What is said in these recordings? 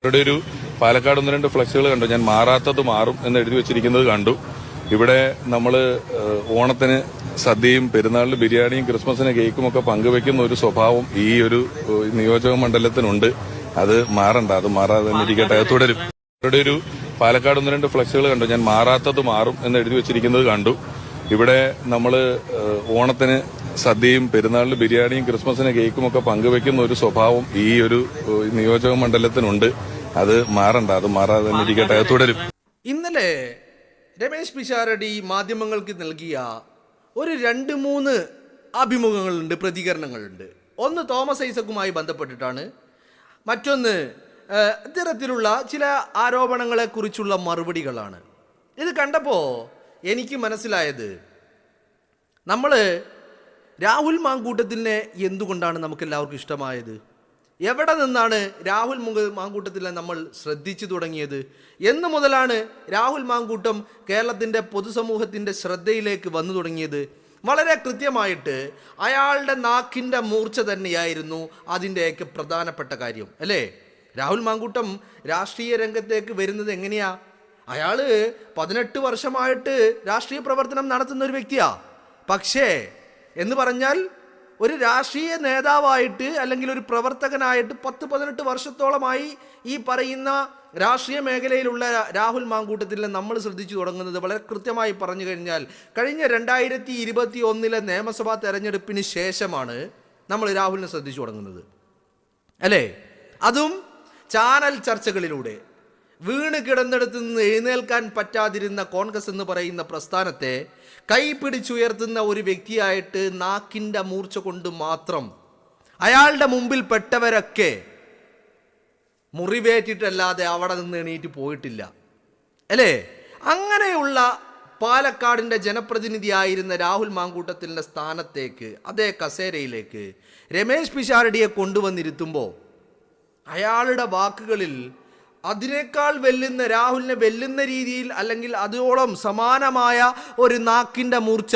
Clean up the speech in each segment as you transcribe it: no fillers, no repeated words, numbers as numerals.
ഇവിടെ ഒരു പാലക്കാട് 1-2 ഫ്ലക്സുകൾ കണ്ടു. ഞാൻ മാറാത്തത് മാറും എന്ന് എഴുതി വെച്ചിരിക്കുന്നത് കണ്ടു. ഇവിടെ നമ്മൾ ഓണത്തിന് സദ്യയും പെരുന്നാളിന് ബിരിയാണിയും ക്രിസ്മസിന് കേക്കും ഒക്കെ പങ്കുവെക്കുന്ന ഒരു സ്വഭാവം ഈ ഒരു നിയോജക മണ്ഡലത്തിനുണ്ട്. അത് മാറണ്ട, അത് മാറാതെ തന്നെ ഇരിക്കട്ടെ, അത് തുടരും. ഇവിടെ ഒരു പാലക്കാട് 1-2 ഫ്ലക്സുകൾ കണ്ടു. ഞാൻ മാറാത്തത് മാറും എന്ന് എഴുതി വെച്ചിരിക്കുന്നത് കണ്ടു. ഇവിടെ നമ്മൾ ഓണത്തിന് സദ്യയും പെരുന്നാളിന് ബിരിയാണിയും ക്രിസ്മസിന് കേക്കും ഒക്കെ പങ്കുവെക്കുന്ന ഒരു സ്വഭാവം ഈ ഒരു നിയോജക മണ്ഡലത്തിനുണ്ട്. അത് മാറണ്ട, അത് മാറാതെ തന്നെ ഇരിക്കട്ടെ, അത് തുടരും. ഇന്നലെ രമേശ് പിഷാരടി മാധ്യമങ്ങൾക്ക് നൽകിയ ഒരു 2-3 അഭിമുഖങ്ങളുണ്ട്, പ്രതികരണങ്ങളുണ്ട്. ഒന്ന് തോമസ് ഐസക്കുമായി ബന്ധപ്പെട്ടിട്ടാണ്, മറ്റൊന്ന് ഇത്തരത്തിലുള്ള ചില ആരോപണങ്ങളെക്കുറിച്ചുള്ള മറുപടികളാണ്. ഇത് കണ്ടപ്പോൾ എനിക്ക് മനസ്സിലായത്, നമ്മൾ രാഹുൽ മാങ്കൂട്ടത്തിനെ എന്തുകൊണ്ടാണ് നമുക്കെല്ലാവർക്കും ഇഷ്ടമായത്, എവിടെ നിന്നാണ് രാഹുൽ മാങ്കൂട്ടത്തിനെ നമ്മൾ ശ്രദ്ധിച്ചു തുടങ്ങിയത്, എന്ന് മുതലാണ് രാഹുൽ മാങ്കൂട്ടം കേരളത്തിൻ്റെ പൊതുസമൂഹത്തിൻ്റെ ശ്രദ്ധയിലേക്ക് വന്നു തുടങ്ങിയത്. വളരെ കൃത്യമായിട്ട് അയാളുടെ നാക്കിൻ്റെ മൂർച്ച തന്നെയായിരുന്നു അതിൻ്റെയൊക്കെ പ്രധാനപ്പെട്ട കാര്യം, അല്ലേ? രാഹുൽ മാങ്കൂട്ടം രാഷ്ട്രീയ രംഗത്തേക്ക് വരുന്നത് എങ്ങനെയാ? അയാൾ 18 വർഷമായിട്ട് രാഷ്ട്രീയ പ്രവർത്തനം നടത്തുന്ന ഒരു വ്യക്തിയാ. പക്ഷേ എന്ന് പറഞ്ഞാൽ ഒരു രാഷ്ട്രീയ നേതാവായിട്ട് അല്ലെങ്കിൽ ഒരു പ്രവർത്തകനായിട്ട് 10-18 വർഷത്തോളമായി ഈ പറയുന്ന രാഷ്ട്രീയ മേഖലയിലുള്ള രാഹുൽ മാങ്കൂട്ടത്തിനെ നമ്മൾ ശ്രദ്ധിച്ചു തുടങ്ങുന്നത് വളരെ കൃത്യമായി പറഞ്ഞു കഴിഞ്ഞാൽ കഴിഞ്ഞ 2021 നിയമസഭാ തെരഞ്ഞെടുപ്പിന് ശേഷമാണ് നമ്മൾ രാഹുലിനെ ശ്രദ്ധിച്ചു തുടങ്ങുന്നത്, അല്ലേ? അതും ചാനൽ ചർച്ചകളിലൂടെ. വീണ് കിടന്നിടത്ത് നിന്ന് എഴുന്നേൽക്കാൻ പറ്റാതിരുന്ന കോൺഗ്രസ് എന്ന് പറയുന്ന പ്രസ്ഥാനത്തെ കൈപിടിച്ചുയർത്തുന്ന ഒരു വ്യക്തിയായിട്ട് നാക്കിൻ്റെ മൂർച്ച കൊണ്ട് മാത്രം അയാളുടെ മുമ്പിൽ പെട്ടവരൊക്കെ മുറിവേറ്റിട്ടല്ലാതെ അവിടെ നിന്ന് എണീറ്റ് പോയിട്ടില്ല, അല്ലേ? അങ്ങനെയുള്ള പാലക്കാടിൻ്റെ ജനപ്രതിനിധിയായിരുന്ന രാഹുൽ മാങ്കൂട്ടത്തിൻ്റെ സ്ഥാനത്തേക്ക്, അതേ കസേരയിലേക്ക് രമേശ് പിഷാരടിയെ കൊണ്ടുവന്നിരുത്തുമ്പോൾ അയാളുടെ വാക്കുകളിൽ അതിനേക്കാൾ വെല്ലുന്ന, രാഹുലിനെ വെല്ലുന്ന രീതിയിൽ അല്ലെങ്കിൽ അതോളം സമാനമായ ഒരു നാക്കിൻ്റെ മൂർച്ച.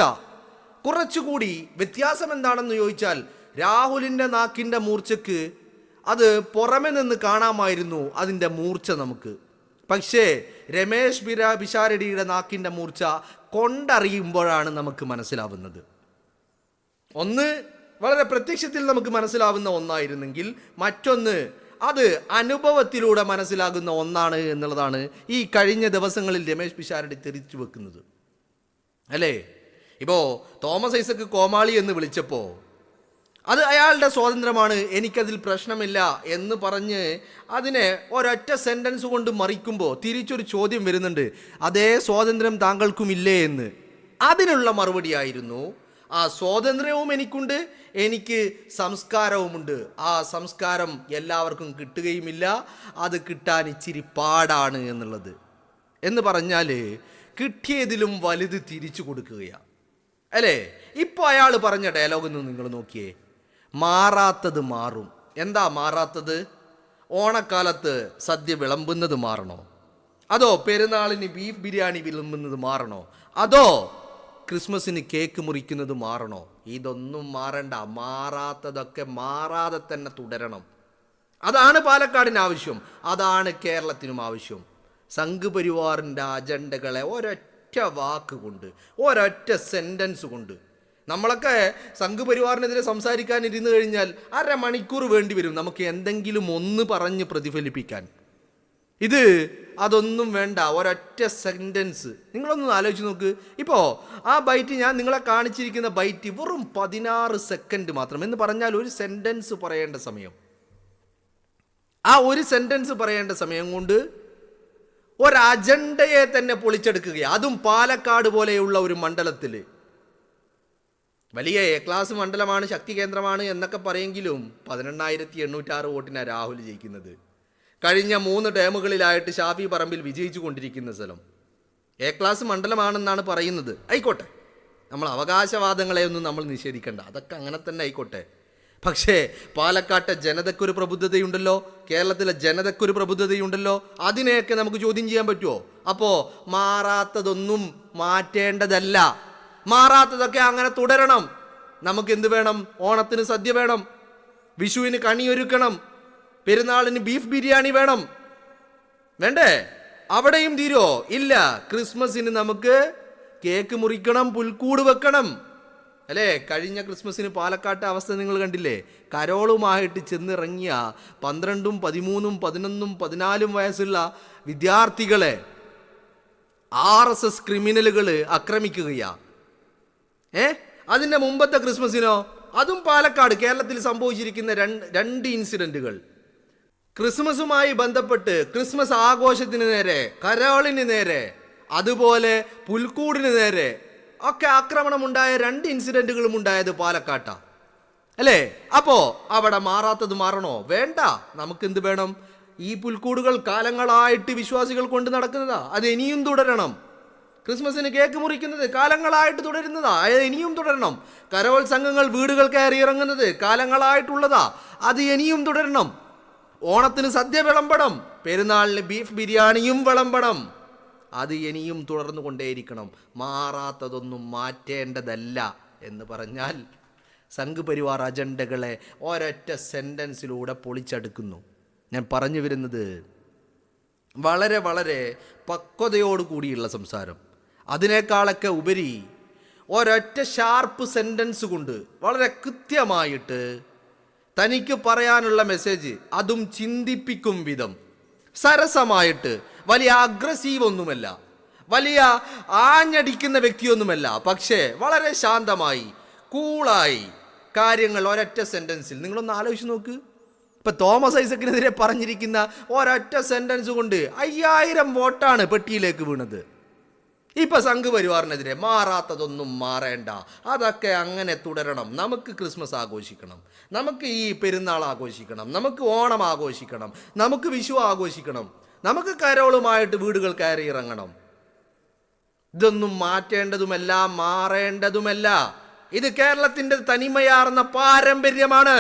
കുറച്ചുകൂടി വ്യത്യാസം എന്താണെന്ന് ചോദിച്ചാൽ രാഹുലിൻ്റെ നാക്കിൻ്റെ മൂർച്ചയ്ക്ക് അത് പുറമെ നിന്ന് കാണാമായിരുന്നു അതിൻ്റെ മൂർച്ച നമുക്ക്. പക്ഷേ രമേശ് പിഷാരടിയുടെ നാക്കിൻ്റെ മൂർച്ച കൊണ്ടറിയുമ്പോഴാണ് നമുക്ക് മനസ്സിലാവുന്നത്. ഒന്ന് വളരെ പ്രത്യക്ഷത്തിൽ നമുക്ക് മനസ്സിലാവുന്ന ഒന്നായിരുന്നെങ്കിൽ മറ്റൊന്ന് അത് അനുഭവത്തിലൂടെ മനസ്സിലാകുന്ന ഒന്നാണ് എന്നുള്ളതാണ് ഈ കഴിഞ്ഞ ദിവസങ്ങളിൽ രമേശ് പിഷാരടി തിരിച്ചു വെക്കുന്നത്, അല്ലേ? ഇപ്പോൾ തോമസ് ഐസക്ക് കോമാളി എന്ന് വിളിച്ചപ്പോൾ അത് അയാളുടെ സ്വാതന്ത്ര്യമാണ്, എനിക്കതിൽ പ്രശ്നമില്ല എന്ന് പറഞ്ഞ് അതിനെ ഒരൊറ്റ സെൻറ്റൻസ് കൊണ്ട് മറിക്കുമ്പോൾ തിരിച്ചൊരു ചോദ്യം വരുന്നുണ്ട്, അതേ സ്വാതന്ത്ര്യം താങ്കൾക്കും ഇല്ലേ എന്ന്. അതിനുള്ള മറുപടിയായിരുന്നു, ആ സ്വാതന്ത്ര്യവും എനിക്കുണ്ട്, എനിക്ക് സംസ്കാരവുമുണ്ട്. ആ സംസ്കാരം എല്ലാവർക്കും കിട്ടുകയുമില്ല, അത് കിട്ടാൻ ഇച്ചിരി പാടാണ് എന്നുള്ളത്. എന്ന് പറഞ്ഞാൽ കിട്ടിയതിലും വലുത് തിരിച്ചു കൊടുക്കുകയാണ്, അല്ലേ? ഇപ്പോൾ അയാൾ പറഞ്ഞ ഡയലോഗൊന്ന് നിങ്ങൾ നോക്കിയേ. മാറാത്തത് മാറും. എന്താ മാറാത്തത്? ഓണക്കാലത്ത് സദ്യ വിളമ്പുന്നത് മാറണോ? അതോ പെരുന്നാളിന് ബീഫ് ബിരിയാണി വിളമ്പുന്നത് മാറണോ? അതോ ക്രിസ്മസിന് കേക്ക് മുറിക്കുന്നത് മാറണോ? ഇതൊന്നും മാറണ്ട. മാറാത്തതൊക്കെ മാറാതെ തന്നെ തുടരണം. അതാണ് പാലക്കാടിന് ആവശ്യം, അതാണ് കേരളത്തിനും ആവശ്യം. സംഘപരിവാറിൻ്റെ അജണ്ടകളെ ഒരൊറ്റ വാക്ക് കൊണ്ട്, ഒരൊറ്റ സെൻറ്റൻസ് കൊണ്ട് നമ്മളൊക്കെ സംഘപരിവാറിനെതിരെ സംസാരിക്കാൻ ഇരുന്ന് കഴിഞ്ഞാൽ 1/2 മണിക്കൂർ വേണ്ടി വരും നമുക്ക് എന്തെങ്കിലും ഒന്ന് പറഞ്ഞ് പ്രതിഫലിപ്പിക്കാൻ. ഇത് അതൊന്നും വേണ്ട, ഒരൊറ്റ സെൻറ്റൻസ്. നിങ്ങളൊന്ന് ആലോചിച്ച് നോക്ക്. ഇപ്പോൾ ആ ബൈറ്റ്, ഞാൻ നിങ്ങളെ കാണിച്ചിരിക്കുന്ന ബൈറ്റ് വെറും 16 സെക്കൻഡ് മാത്രം. എന്ന് പറഞ്ഞാൽ ഒരു സെൻറ്റൻസ് പറയേണ്ട സമയം, ആ ഒരു സെൻറ്റൻസ് പറയേണ്ട സമയം കൊണ്ട് ഒരു അജണ്ടയെ തന്നെ പൊളിച്ചെടുക്കുകയാണ്. അതും പാലക്കാട് പോലെയുള്ള ഒരു മണ്ഡലത്തിൽ. വലിയ എ ക്ലാസ് മണ്ഡലമാണ്, ശക്തി കേന്ദ്രമാണ് എന്നൊക്കെ പറയെങ്കിലും 18,806 വോട്ടിനാണ് രാഹുൽ ജയിക്കുന്നത്. കഴിഞ്ഞ 3 ടേമുകളിലായിട്ട് ഷാഫി പറമ്പിൽ വിജയിച്ചു കൊണ്ടിരിക്കുന്ന സ്ഥലം എ ക്ലാസ് മണ്ഡലമാണെന്നാണ് പറയുന്നത്. ആയിക്കോട്ടെ, നമ്മൾ അവകാശവാദങ്ങളെയൊന്നും നമ്മൾ നിഷേധിക്കേണ്ട, അതൊക്കെ അങ്ങനെ തന്നെ ആയിക്കോട്ടെ. പക്ഷേ പാലക്കാട്ടെ ജനതയ്ക്കൊരു പ്രബുദ്ധതയുണ്ടല്ലോ, കേരളത്തിലെ ജനതയ്ക്കൊരു പ്രബുദ്ധതയുണ്ടല്ലോ, അതിനെയൊക്കെ നമുക്ക് ചോദ്യം ചെയ്യാൻ പറ്റുമോ? അപ്പോൾ മാറാത്തതൊന്നും മാറ്റേണ്ടതല്ല, മാറാത്തതൊക്കെ അങ്ങനെ തുടരണം. നമുക്ക് എന്ത് വേണം? ഓണത്തിന് സദ്യ വേണം, വിഷുവിന് കണിയൊരുക്കണം, പെരുന്നാളിന് ബീഫ് ബിരിയാണി വേണം, വേണ്ടേ? അവിടെയും തീരോ? ഇല്ല. ക്രിസ്മസിന് നമുക്ക് കേക്ക് മുറിക്കണം, പുൽക്കൂട് വെക്കണം, അല്ലേ? കഴിഞ്ഞ ക്രിസ്മസിന് പാലക്കാട്ടെ അവസ്ഥ നിങ്ങൾ കണ്ടില്ലേ? കരോളുമായിട്ട് ചെന്നിറങ്ങിയ 12, 13, 11, 14 വയസ്സുള്ള വിദ്യാർത്ഥികളെ RSS ക്രിമിനലുകൾ ആക്രമിക്കുകയാ. അതിൻ്റെ മുമ്പത്തെ ക്രിസ്മസിനോ? അതും പാലക്കാട്, കേരളത്തിൽ സംഭവിച്ചിരിക്കുന്ന രണ്ട് ഇൻസിഡൻറ്റുകൾ. ക്രിസ്മസുമായി ബന്ധപ്പെട്ട് ക്രിസ്മസ് ആഘോഷത്തിന് നേരെ, കരോളിന് നേരെ, അതുപോലെ പുൽക്കൂടിന് നേരെ ഒക്കെ ആക്രമണമുണ്ടായ 2 ഇൻസിഡൻറ്റുകളും ഉണ്ടായത് പാലക്കാട്ടാ, അല്ലേ? അപ്പോൾ അവിടെ മാറാത്തത് മാറണോ? വേണ്ട. നമുക്കെന്ത് വേണം? ഈ പുൽക്കൂടുകൾ കാലങ്ങളായിട്ട് വിശ്വാസികൾ കൊണ്ട് നടക്കുന്നതാ, അത് ഇനിയും തുടരണം. ക്രിസ്മസിന് കേക്ക് മുറിക്കുന്നത് കാലങ്ങളായിട്ട് തുടരുന്നതാ, അത് ഇനിയും തുടരണം. കരോൾ സംഘങ്ങൾ വീടുകൾ കയറി ഇറങ്ങുന്നത് കാലങ്ങളായിട്ടുള്ളതാ, അത് ഇനിയും തുടരണം. ഓണത്തിന് സദ്യ വിളമ്പണം, പെരുന്നാളിന് ബീഫ് ബിരിയാണിയും വിളമ്പണം, അത് ഇനിയും തുടർന്നു കൊണ്ടേയിരിക്കണം. മാറാത്തതൊന്നും മാറ്റേണ്ടതല്ല എന്ന് പറഞ്ഞാൽ സംഘ് പരിവാർ അജണ്ടകളെ ഒരൊറ്റ സെൻറ്റൻസിലൂടെ പൊളിച്ചെടുക്കുന്നു. ഞാൻ പറഞ്ഞു വരുന്നത് വളരെ വളരെ പക്വതയോട് കൂടിയുള്ള സംസാരം, അതിനേക്കാളൊക്കെ ഉപരി ഒരൊറ്റ ഷാർപ്പ് സെൻറ്റൻസ് കൊണ്ട് വളരെ കൃത്യമായിട്ട് തനിക്ക് പറയാനുള്ള മെസ്സേജ്, അതും ചിന്തിപ്പിക്കും വിധം, സരസമായിട്ട്, വലിയ അഗ്രസീവ് ഒന്നുമല്ല, വലിയ ആഞ്ഞടിക്കുന്ന വ്യക്തിയൊന്നുമല്ല, പക്ഷേ വളരെ ശാന്തമായി കൂളായി കാര്യങ്ങൾ ഒരൊറ്റ സെൻറ്റൻസിൽ. നിങ്ങളൊന്ന് ആലോചിച്ച് നോക്ക്. ഇപ്പം തോമസ് ഐസക്കിനെതിരെ പറഞ്ഞിരിക്കുന്ന ഒരൊറ്റ സെൻറ്റൻസ് കൊണ്ട് 5000 വോട്ടാണ് പെട്ടിയിലേക്ക് വീണത്. ഇപ്പം സംഘ് പരിവാറിനെതിരെ മാറാത്തതൊന്നും മാറേണ്ട, അതൊക്കെ അങ്ങനെ തുടരണം. നമുക്ക് ക്രിസ്മസ് ആഘോഷിക്കണം, നമുക്ക് ഈ പെരുന്നാൾ ആഘോഷിക്കണം, നമുക്ക് ഓണം ആഘോഷിക്കണം, നമുക്ക് വിഷു ആഘോഷിക്കണം, നമുക്ക് കരോളുമായിട്ട് വീടുകൾ കയറി ഇറങ്ങണം. ഇതൊന്നും മാറ്റേണ്ടതുമല്ല, മാറേണ്ടതുമല്ല. ഇത് കേരളത്തിൻ്റെ തനിമയാർന്ന പാരമ്പര്യമാണ്.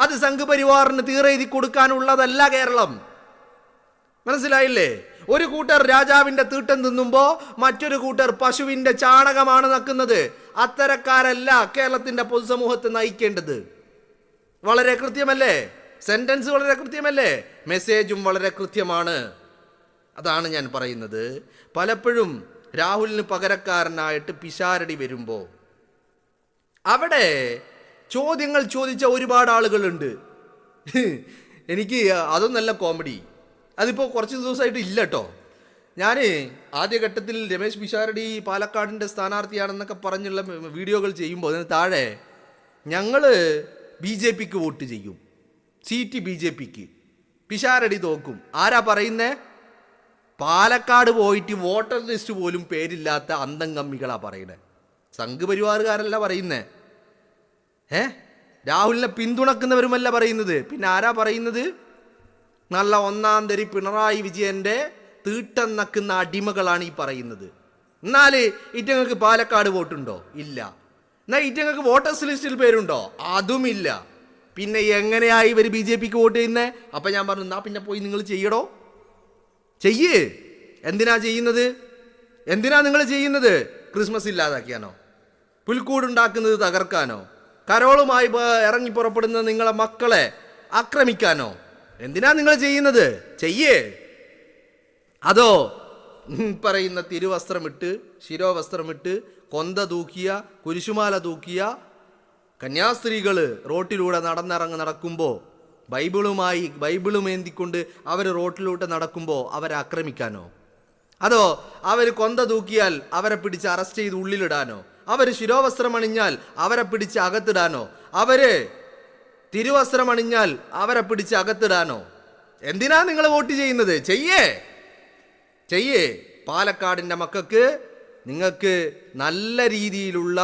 അത് സംഘ് പരിവാറിന് തീരെഴുതി കൊടുക്കാനുള്ളതല്ല കേരളം. മനസ്സിലായില്ലേ? ഒരു കൂട്ടർ രാജാവിൻ്റെ തീട്ടം തിന്നുമ്പോൾ മറ്റൊരു കൂട്ടർ പശുവിൻ്റെ ചാണകമാണ് നക്കുന്നത്. അത്തരക്കാരല്ല കേരളത്തിൻ്റെ പൊതുസമൂഹത്തെ നയിക്കേണ്ടത്. വളരെ കൃത്യമല്ലേ? സെൻറ്റൻസ് വളരെ കൃത്യമല്ലേ? മെസ്സേജും വളരെ കൃത്യമാണ്. അതാണ് ഞാൻ പറയുന്നത്. പലപ്പോഴും രാഹുലിന് പകരക്കാരനായിട്ട് പിഷാരടി വരുമ്പോൾ അവിടെ ചോദ്യങ്ങൾ ചോദിച്ച ഒരുപാട് ആളുകളുണ്ട്. എനിക്ക് അതൊന്നല്ല കോമഡി. അതിപ്പോൾ കുറച്ച് ദിവസമായിട്ട് ഇല്ല കേട്ടോ. ഞാൻ ആദ്യഘട്ടത്തിൽ രമേശ് പിഷാരടി പാലക്കാടിൻ്റെ സ്ഥാനാർത്ഥിയാണെന്നൊക്കെ പറഞ്ഞുള്ള വീഡിയോകൾ ചെയ്യുമ്പോൾ അതിന് താഴെ ഞങ്ങൾ BJPക്ക് വോട്ട് ചെയ്യും, സീറ്റ് BJPക്ക്, പിഷാരടി തോക്കും. ആരാ പറയുന്നേ? പാലക്കാട് പോയിട്ട് വോട്ടർ ലിസ്റ്റ് പോലും പേരില്ലാത്ത അന്തം കമ്മികളാണ് പറയണേ. സംഘ് പരിവാറുകാരല്ല പറയുന്നേ. രാഹുലിനെ പിന്തുണക്കുന്നവരുമല്ല പറയുന്നത്. പിന്നെ ആരാ പറയുന്നത്? നല്ല ഒന്നാം തരി പിണറായി വിജയൻ്റെ തീട്ടം നക്കുന്ന അടിമകളാണ് ഈ പറയുന്നത്. എന്നാൽ ഇറ്റങ്ങൾക്ക് പാലക്കാട് വോട്ടുണ്ടോ? ഇല്ല. എന്നാൽ ഇറ്റങ്ങൾക്ക് വോട്ടേഴ്സ് ലിസ്റ്റിൽ പേരുണ്ടോ? അതുമില്ല. പിന്നെ എങ്ങനെയായി ഇവർ BJPക്ക് വോട്ട് ചെയ്യുന്നത്? അപ്പം ഞാൻ പറഞ്ഞു, എന്നാ പിന്നെ പോയി നിങ്ങൾ ചെയ്യടോ, ചെയ്യേ. എന്തിനാ ചെയ്യുന്നത്? എന്തിനാ നിങ്ങൾ ചെയ്യുന്നത്? ക്രിസ്മസ് ഇല്ലാതാക്കിയാനോ? പുൽക്കൂടുണ്ടാക്കുന്നത് തകർക്കാനോ? കരോളുമായി ഇറങ്ങി പുറപ്പെടുന്ന നിങ്ങളെ മക്കളെ ആക്രമിക്കാനോ? എന്തിനാ നിങ്ങൾ ചെയ്യുന്നത്? ചെയ്യേ. അതോ പറയുന്ന തിരുവസ്ത്രമിട്ട്, ശിരോവസ്ത്രമിട്ട്, കൊന്ത തൂക്കിയ, കുരിശുമാല തൂക്കിയ കന്യാസ്ത്രീകൾ റോട്ടിലൂടെ നടക്കുമ്പോൾ ബൈബിളും ഏന്തിക്കൊണ്ട് അവർ റോട്ടിലൂടെ നടക്കുമ്പോൾ അവരെ ആക്രമിക്കാനോ? അതോ അവർ കൊന്ത തൂക്കിയാൽ അവരെ പിടിച്ച് അറസ്റ്റ് ചെയ്ത് ഉള്ളിലിടാനോ? അവർ ശിരോവസ്ത്രമണിഞ്ഞാൽ അവരെ പിടിച്ച് അകത്തിടാനോ? അവർ തിരുവസ്ത്രമണിഞ്ഞാൽ അവരെ പിടിച്ച് അകത്തിടാനോ? എന്തിനാ നിങ്ങൾ വോട്ട് ചെയ്യുന്നത്? ചെയ്യേ. പാലക്കാടിൻ്റെ മക്കൾക്ക് നിങ്ങൾക്ക് നല്ല രീതിയിലുള്ള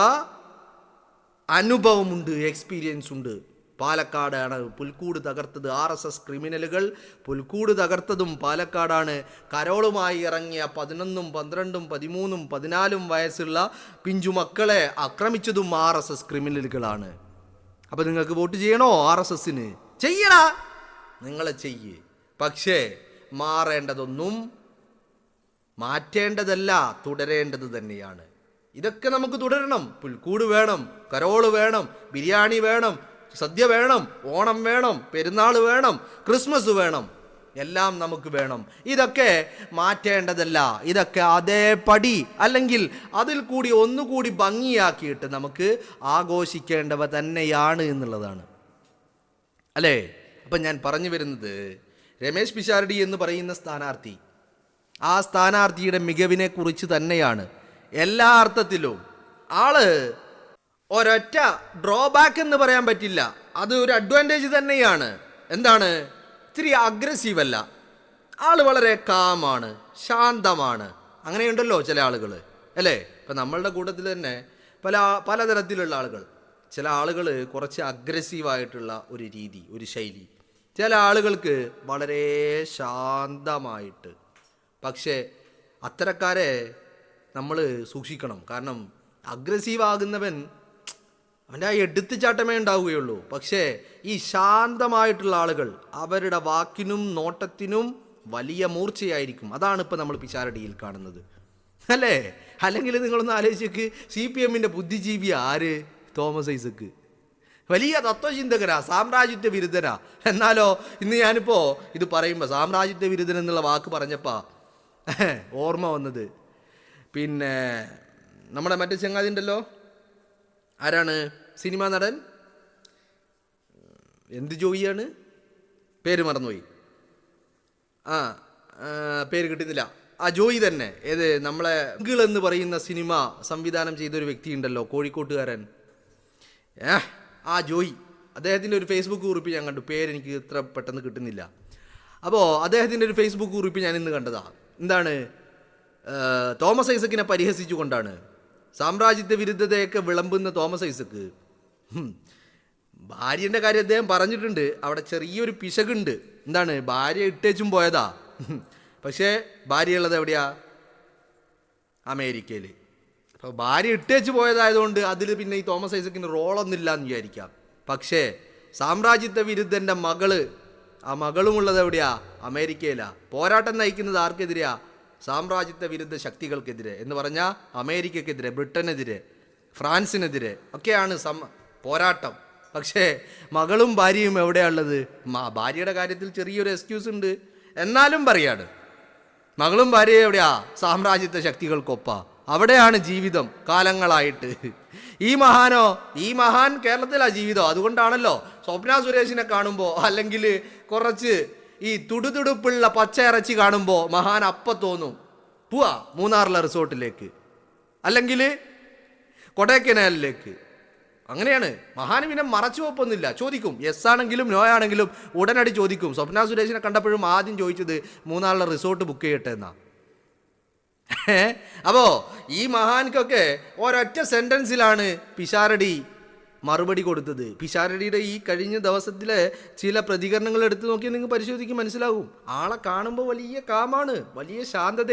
അനുഭവമുണ്ട്, എക്സ്പീരിയൻസ് ഉണ്ട്. പാലക്കാടാണ് പുൽക്കൂട് തകർത്തത്. RSS ക്രിമിനലുകൾ പുൽക്കൂട് തകർത്തതും പാലക്കാടാണ്. കരോളുമായി ഇറങ്ങിയ 11, 12, 13, 14 വയസ്സുള്ള പിഞ്ചുമക്കളെ ആക്രമിച്ചതും RSS ക്രിമിനലുകളാണ്. അപ്പം നിങ്ങൾക്ക് വോട്ട് ചെയ്യണോ RSSന്? ചെയ്യടാ, നിങ്ങളെ ചെയ്യ്. പക്ഷേ മാറേണ്ടതൊന്നും മാറ്റേണ്ടതല്ല, തുടരേണ്ടത് തന്നെയാണ്. ഇതൊക്കെ നമുക്ക് തുടരണം. പുൽക്കൂട് വേണം, കരോള് വേണം, ബിരിയാണി വേണം, സദ്യ വേണം, ഓണം വേണം, പെരുന്നാൾ വേണം, ക്രിസ്മസ് വേണം. എല്ലാം നമുക്ക് വേണം. ഇതൊക്കെ മാറ്റേണ്ടതല്ല. ഇതൊക്കെ അതേപടി അല്ലെങ്കിൽ അതിൽ കൂടി ഒന്നുകൂടി ഭംഗിയാക്കിയിട്ട് നമുക്ക് ആഘോഷിക്കേണ്ടവ തന്നെയാണ് എന്നുള്ളതാണ്, അല്ലേ? അപ്പം ഞാൻ പറഞ്ഞു വരുന്നത്, രമേശ് പിഷാരടി എന്ന് പറയുന്ന സ്ഥാനാർത്ഥി, ആ സ്ഥാനാർത്ഥിയുടെ മികവിനെ കുറിച്ച് തന്നെയാണ്. എല്ലാ അർത്ഥത്തിലും ആള് ഒരൊറ്റ ഡ്രോബാക്ക് എന്ന് പറയാൻ പറ്റില്ല, അത് ഒരു അഡ്വാൻറ്റേജ് തന്നെയാണ്. എന്താണ്? ഇത്തിരി അഗ്രസീവ് അല്ല, ആള് വളരെ കാമാണ്, ശാന്തമാണ്. അങ്ങനെയുണ്ടല്ലോ ചില ആളുകൾ, അല്ലേ? ഇപ്പം നമ്മളുടെ കൂട്ടത്തിൽ തന്നെ പലതരത്തിലുള്ള ആളുകൾ. ചില ആളുകൾ കുറച്ച് അഗ്രസീവായിട്ടുള്ള ഒരു രീതി, ഒരു ശൈലി. ചില ആളുകൾക്ക് വളരെ ശാന്തമായിട്ട്. പക്ഷേ അത്തരക്കാരെ നമ്മൾ സൂക്ഷിക്കണം. കാരണം അഗ്രസീവ് ആകുന്നവൻ അവൻ്റെ ആ എടുത്തുചാട്ടമേ ഉണ്ടാവുകയുള്ളൂ. പക്ഷേ ഈ ശാന്തമായിട്ടുള്ള ആളുകൾ, അവരുടെ വാക്കിനും നോട്ടത്തിനും വലിയ മൂർച്ചയായിരിക്കും. അതാണ് ഇപ്പം നമ്മൾ പിഷാരടിയിൽ കാണുന്നത്, അല്ലേ? അല്ലെങ്കിൽ നിങ്ങളൊന്ന് ആലോചിച്ചേക്ക്, CPM-ൻ്റെ ബുദ്ധിജീവി ആര്? തോമസ് ഐസക്ക്. വലിയ തത്വചിന്തകനാ, സാമ്രാജ്യത്വ വിരുദ്ധനാ. എന്നാലോ ഇന്ന് ഞാനിപ്പോൾ ഇത് പറയുമ്പോൾ സാമ്രാജ്യത്വ വിരുദ്ധൻ എന്നുള്ള വാക്ക് പറഞ്ഞപ്പോൾ ഓർമ്മ വന്നത്, പിന്നെ നമ്മുടെ മറ്റേ ചങ്ങാതി ഉണ്ടല്ലോ, ആരാണ്? സിനിമാ നടൻ, എന്ത് ജോയിയാണ്, പേര് മറന്നുപോയി, പേര് കിട്ടുന്നില്ല. ആ ജോയി തന്നെ. ഏത് നമ്മളെ ഗിൾ എന്ന് പറയുന്ന സിനിമ സംവിധാനം ചെയ്തൊരു വ്യക്തി ഉണ്ടല്ലോ, കോഴിക്കോട്ടുകാരൻ. ആ ജോയി, അദ്ദേഹത്തിൻ്റെ ഒരു ഫേസ്ബുക്ക് കുറിപ്പ് ഞാൻ കണ്ടു. പേരെനിക്ക് ഇത്ര പെട്ടെന്ന് കിട്ടുന്നില്ല. അപ്പോൾ അദ്ദേഹത്തിൻ്റെ ഒരു ഫേസ്ബുക്ക് കുറിപ്പ് ഞാൻ ഇന്ന് കണ്ടതാണ്. എന്താണ്? തോമസ് ഐസക്കിനെ പരിഹസിച്ചുകൊണ്ടാണ്. സാമ്രാജ്യത്വ വിരുദ്ധതയൊക്കെ വിളമ്പുന്ന തോമസ് ഐസക്ക് ഭാര്യൻ്റെ കാര്യം അദ്ദേഹം പറഞ്ഞിട്ടുണ്ട്. അവിടെ ചെറിയൊരു പിശകുണ്ട്. എന്താണ്? ഭാര്യ ഇട്ടേച്ചും പോയതാ. പക്ഷേ ഭാര്യ ഉള്ളത് എവിടെയാ? അമേരിക്കയിൽ. അപ്പോൾ ഭാര്യ ഇട്ടേച്ച് പോയതായതുകൊണ്ട് അതിൽ പിന്നെ ഈ തോമസ് ഐസക്കിന് റോളൊന്നുമില്ല എന്ന് വിചാരിക്കാം. പക്ഷേ സാമ്രാജ്യത്വ വിരുദ്ധൻ്റെ മകള്, ആ മകളുമുള്ളത് എവിടെയാ? അമേരിക്കയിലാ. പോരാട്ടം നയിക്കുന്നത് ആർക്കെതിരെയാ? സാമ്രാജ്യത്വ വിരുദ്ധ ശക്തികൾക്കെതിരെ എന്ന് പറഞ്ഞാൽ അമേരിക്കക്കെതിരെ, ബ്രിട്ടനെതിരെ, ഫ്രാൻസിനെതിരെ ഒക്കെയാണ് പോരാട്ടം. പക്ഷേ മകളും ഭാര്യയും എവിടെയാണുള്ളത്? ഭാര്യയുടെ കാര്യത്തിൽ ചെറിയൊരു എക്സ്ക്യൂസ് ഉണ്ട്, എന്നാലും പറയാണ് മകളും ഭാര്യയും എവിടെയാ? സാമ്രാജ്യത്വ ശക്തികൾക്കൊപ്പാ. അവിടെയാണ് ജീവിതം കാലങ്ങളായിട്ട്. ഈ മഹാൻ കേരളത്തിലാണ് ജീവിതം. അതുകൊണ്ടാണല്ലോ സ്വപ്ന സുരേഷിനെ കാണുമ്പോൾ, അല്ലെങ്കിൽ കുറച്ച് ഈ തുടുതുടുപ്പുള്ള പച്ച ഇറച്ചി കാണുമ്പോൾ മഹാൻ അപ്പം തോന്നും പോവാ മൂന്നാറിലെ റിസോർട്ടിലേക്ക്, അല്ലെങ്കിൽ കൊടൈക്കനാലിലേക്ക്. അങ്ങനെയാണ്. മഹാന് പിന്നെ മറച്ചു വെപ്പൊന്നുമില്ല, ചോദിക്കും. യെസ് ആണെങ്കിലും നോ ആണെങ്കിലും ഉടനടി ചോദിക്കും. സ്വപ്ന സുരേഷിനെ കണ്ടപ്പോഴും ആദ്യം ചോദിച്ചത് മൂന്നാറിലെ റിസോർട്ട് ബുക്ക് ചെയ്യട്ടെ എന്നാ. അപ്പോൾ ഈ മഹാൻക്കൊക്കെ ഒരൊറ്റ സെൻറ്റൻസിലാണ് പിഷാരടി മറുപടി കൊടുത്തത്. പിഷാരടിയുടെ ഈ കഴിഞ്ഞ ദിവസത്തിലെ ചില പ്രതികരണങ്ങൾ എടുത്തു നോക്കിയാൽ നിങ്ങൾക്ക് പരിശോധിക്കും, മനസ്സിലാകും. ആളെ കാണുമ്പോൾ വലിയ കാമാണ്, വലിയ ശാന്തത.